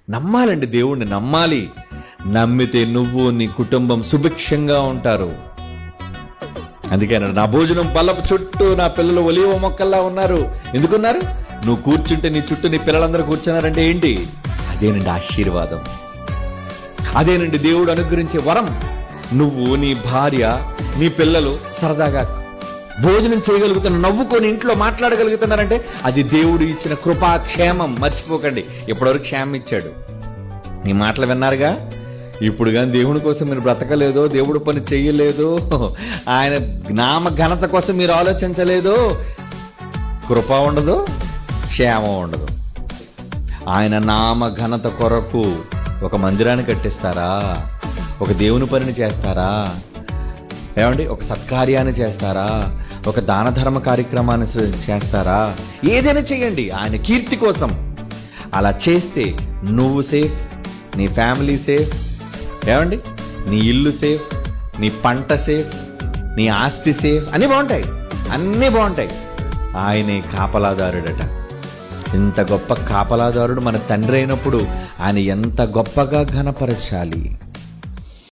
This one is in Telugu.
నమ్మాలండి, దేవుణ్ణి నమ్మాలి. నమ్మితే నువ్వు నీ కుటుంబం సుభిక్షంగా ఉంటారు. అందుకే నా భోజనం బల్లపు చుట్టూ నా పిల్లలు ఒలీవ మొక్కల్లా ఉన్నారు. ఎందుకున్నారు? నువ్వు కూర్చుంటే నీ చుట్టూ నీ పిల్లలందరూ కూర్చున్నారంటే ఏంటి? అదేనండి ఆశీర్వాదం, అదేనండి దేవుడు అనుగ్రహించే వరం. నువ్వు, నీ భార్య, నీ పిల్లలు సరదాగా భోజనం చేయగలుగుతున్న, నవ్వుకొని ఇంట్లో మాట్లాడగలుగుతున్నారంటే అది దేవుడు ఇచ్చిన కృపాక్షేమం. మర్చిపోకండి, ఇప్పటివరకు క్షేమం ఇచ్చాడు. ఈ మాటలు విన్నారుగా. ఇప్పుడు కానీ దేవుని కోసం మీరు బ్రతకలేదో, దేవుడు పని చెయ్యలేదు, ఆయన నామ ఘనత కోసం మీరు ఆలోచించలేదు, కృప ఉండదు, క్షేమం ఉండదు. ఆయన నామ ఘనత కొరకు ఒక మందిరాన్ని కట్టిస్తారా? ఒక దేవుని పనిని చేస్తారా? ఏమండి, ఒక సత్కార్యాన్ని చేస్తారా? ఒక దాన ధర్మ కార్యక్రమాన్ని చేస్తారా? ఏదైనా చేయండి ఆయన కీర్తి కోసం. అలా చేస్తే నువ్వు సేఫ్, నీ ఫ్యామిలీ సేఫ్, ఏమండి, నీ ఇల్లు సేఫ్, నీ పంట సేఫ్, నీ ఆస్తి సేఫ్. అన్నీ బాగుంటాయి, అన్నీ బాగుంటాయి. ఆయనే కాపలాదారుడట. ఇంత గొప్ప కాపలాదారుడు మన తండ్రి అయినప్పుడు ఆయన ఎంత గొప్పగా ఘనపరచాలి.